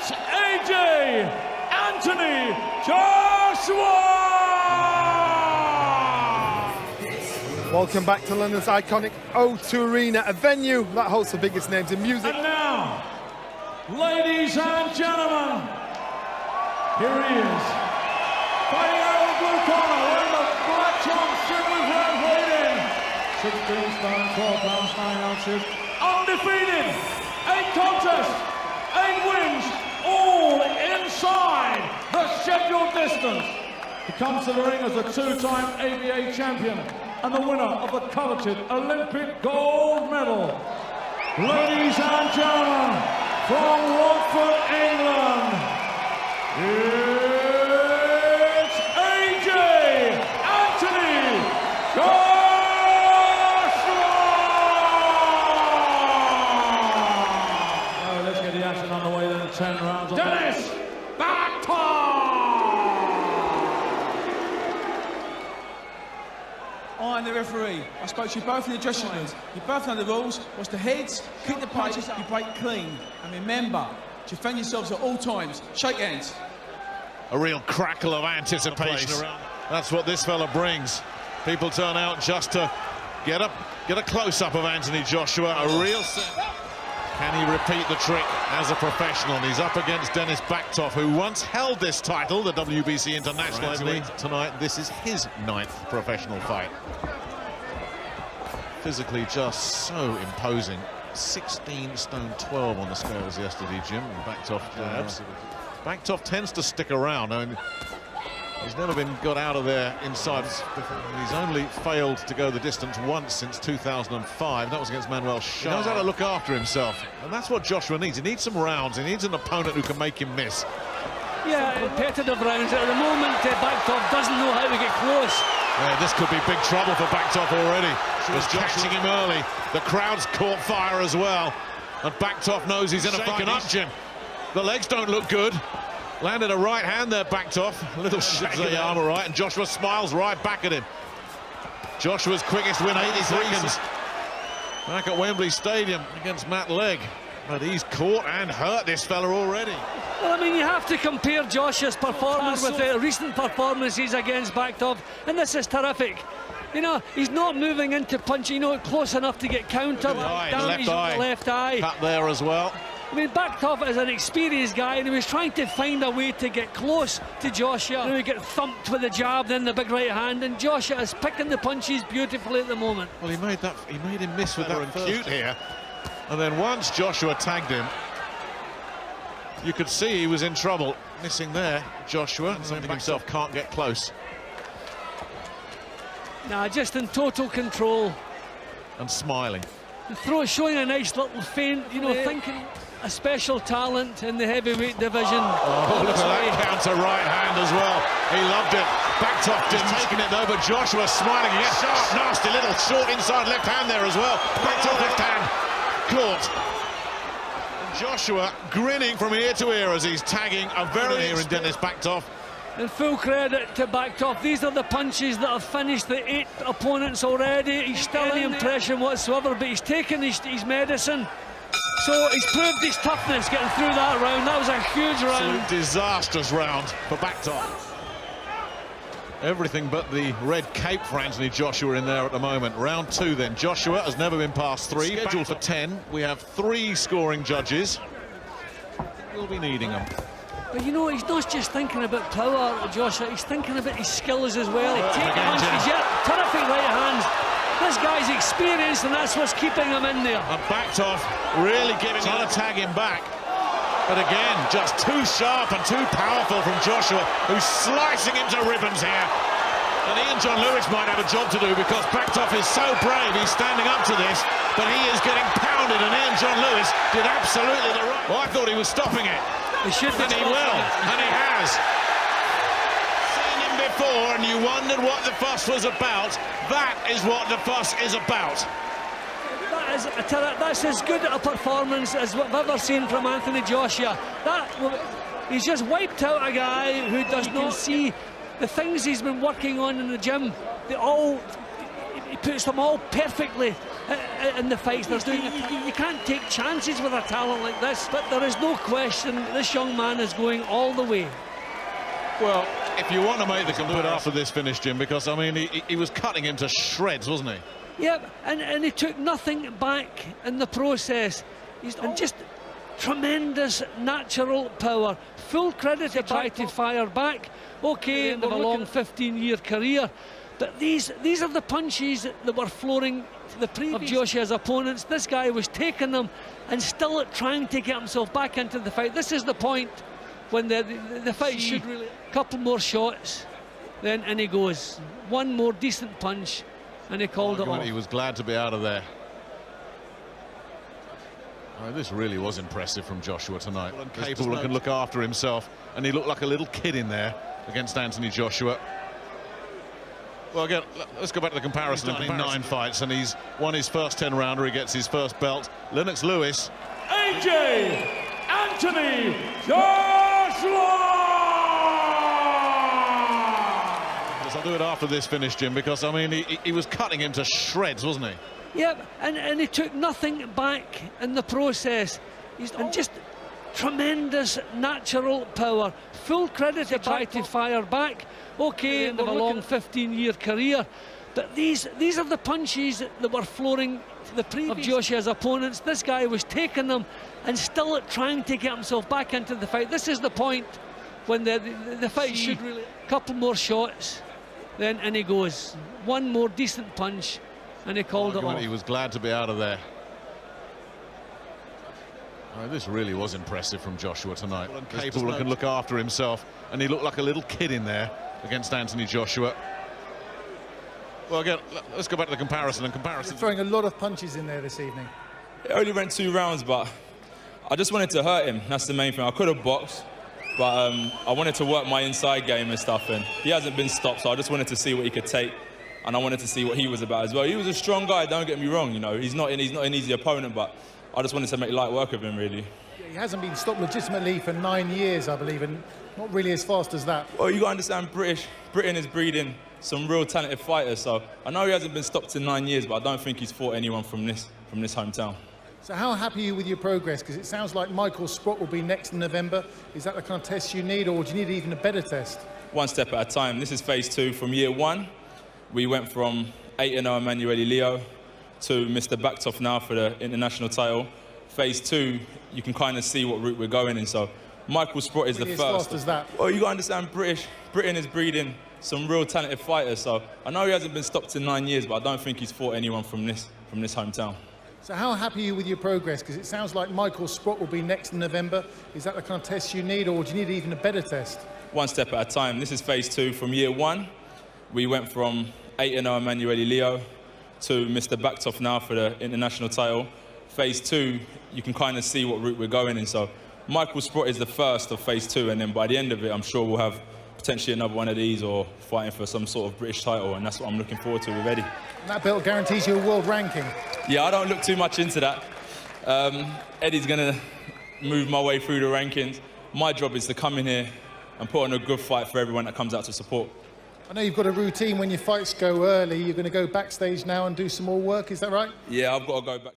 it's AJ Anthony Joshua! Welcome back to London's iconic O2 Arena, a venue that hosts the biggest names in music. And now, ladies and gentlemen, here he is, fighting out of the blue corner, wearing the black trunks, strictly translating, 16 stone, 12 pounds, 9 ounces, undefeated, 8 contests, 8 wins, all inside the scheduled distance. He comes to the ring as a 2-time ABA champion and the winner of the coveted Olympic gold medal. Ladies and gentlemen, from Watford, England, it's AJ Anthony Joshua! Oh, let's get the action on the way then, 10 rounds. Denis Bakhtov! I'm the referee. I spoke to you both in the dressing rooms. You both know the rules. Watch the heads, kick the punches, you break clean. And remember, defend yourselves at all times. Shake hands. A real crackle of anticipation around. That's what this fella brings. People turn out just to get a close-up of Anthony Joshua. A real Can he repeat the trick as a professional? And he's up against Denis Bakhtov, who once held this title, the WBC International Heavyweight. Tonight, this is his 9th professional fight. Physically just so imposing. 16 stone 12 on the scales yesterday, Jim. And Bakhtov tends to stick around. I mean, he's never been got out of there inside. He's only failed to go the distance once since 2005. That was against Manuel Shah. He knows how to look after himself, and that's what Joshua needs. He needs some rounds. He needs an opponent who can make him miss. Yeah, competitive rounds. At the moment, Bakhtov doesn't know how to get close. Yeah, this could be big trouble for Bakhtov already. Was catching him early. The crowd's caught fire as well, and Bakhtov knows he's in a fight. Up, Jim. The legs don't look good. Landed a right hand there, Bakhtov. A little shake of the arm, all right, and Joshua smiles right back at him. Joshua's quickest win, 80 seconds. Back at Wembley Stadium against Matt Legg. But he's caught and hurt this fella already. Well, I mean, you have to compare Joshua's performance with the recent performances against Bakhtov, and this is terrific. You know, he's not moving into punch, you know, close enough to get countered. Damage with the left eye. Cut there as well. I mean, Bakhtov is an experienced guy, and he was trying to find a way to get close to Joshua. You know, he get thumped with the jab, then the big right hand, and Joshua is picking the punches beautifully at the moment. Well, he made him miss with that cute here. And then once Joshua tagged him, you could see he was in trouble. Missing there, Joshua, something himself can't get close. Nah, just in total control. And smiling. Showing a nice little feint, you know, thinking a special talent in the heavyweight division. Oh, look at that counter right hand as well. He loved it. Bakhtov just taking it though, but Joshua smiling. Yes, sharp, nasty little short inside left hand there as well. Bakhtov left hand caught. And Joshua grinning from ear to ear as he's tagging a very here in Denis Bakhtov. And full credit to Bakhtov. These are the punches that have finished the 8 opponents already. He's still any impression whatsoever, but he's taken his medicine. So he's proved his toughness getting through that round. That was a huge round. Absolute disastrous round for Bakhtov. Everything but the red cape for Anthony Joshua in there at the moment. Round 2 then. Joshua has never been past 3. Scheduled for 10. We have 3 scoring judges. We'll be needing them. But you know, he's not just thinking about power, Joshua, he's thinking about his skills as well. Terrific right hands. This guy's experienced, and that's what's keeping him in there. And Bakhtov really trying to tag him back. But again, just too sharp and too powerful from Joshua, who's slicing him to ribbons here. And Ian John Lewis might have a job to do, because Bakhtov is so brave, he's standing up to this, but he is getting pounded, and Ian John Lewis did absolutely the right. Well, I thought he was stopping it. He should be, and he will, and he has. Seen him before, and you wondered what the fuss was about. That is what the fuss is about. That's as good a performance as we've ever seen from Anthony Joshua. He's just wiped out a guy who does not see the things he's been working on in the gym. He puts them all perfectly in the fights they're doing. You can't take chances with a talent like this, but there is no question this young man is going all the way. Well, if you want to make the comparison after this finish, Jim, because, I mean, he was cutting him to shreds, wasn't he? Yep, and he took nothing back in the process. And just tremendous natural power. Full credit to try to fire back. Okay, of a long 15-year career, but these are the punches that were flooring the previous of Joshua's opponents. This guy was taking them and still trying to get himself back into the fight. This is the point when the fight should really... Couple more shots, then and he goes. One more decent punch, and he called it off. He was glad to be out of there. Oh, this really was impressive from Joshua tonight. Capable and can look after himself, and he looked like a little kid in there against Anthony Joshua. Well, again, let's go back to the comparison. He's done in 9 fights, and he's won his first 10-rounder. He gets his first belt. Lennox Lewis. AJ Anthony Joshua! I'll do it after this finish, Jim, because, I mean, he was cutting him to shreds, wasn't he? Yep, and he took nothing back in the process. And just tremendous natural power. Full credit to try to fire back. Okay, of a long 15-year career, but these are the punches that were flooring the previous of Joshua's opponents. This guy was taking them and still trying to get himself back into the fight. This is the point when the fight should really... Couple more shots, then and he goes. One more decent punch, and he called it off. He was glad to be out of there. Oh, this really was impressive from Joshua tonight. Capable and can look after himself, and he looked like a little kid in there against Anthony Joshua. Well, again, let's go back to the comparison. You're throwing a lot of punches in there this evening. It only went 2 rounds, but I just wanted to hurt him. That's the main thing. I could have boxed, but I wanted to work my inside game and stuff, and he hasn't been stopped, so I just wanted to see what he could take, and I wanted to see what he was about as well. He was a strong guy, don't get me wrong, you know. He's not an easy opponent, but I just wanted to make light work of him, really. He hasn't been stopped legitimately for 9 years, I believe, and not really as fast as that. Well, you got to understand, Britain is breeding some real talented fighters, so I know he hasn't been stopped in 9 years, but I don't think he's fought anyone from this hometown. So how happy are you with your progress? Because it sounds like Michael Sprott will be next in November. Is that the kind of test you need, or do you need even a better test? One step at a time. This is phase 2. From year 1, we went from 8-0 Emanuele Leo to Mr. Bakhtov now for the international title. Phase 2, you can kind of see what route we're going in. So Michael Sprott is really the first. As fast as that. Well, you got to understand, Britain is breeding some real talented fighters. So I know he hasn't been stopped in 9 years, but I don't think he's fought anyone from this hometown. So how happy are you with your progress? Because it sounds like Michael Sprott will be next in November. Is that the kind of test you need, or do you need even a better test? One step at a time. This is phase 2. From year 1, we went from 8-0 Emanuele Leo to Mr. Bakhtov now for the international title. Phase 2, you can kind of see what route we're going in. So Michael Sprott is the first of phase 2, and then by the end of it, I'm sure we'll have potentially another one of these or fighting for some sort of British title, and that's what I'm looking forward to with Eddie. And that belt guarantees you a world ranking. Yeah, I don't look too much into that. Eddie's going to move my way through the rankings. My job is to come in here and put on a good fight for everyone that comes out to support. I know you've got a routine when your fights go early. You're going to go backstage now and do some more work, is that right? Yeah, I've got to go back.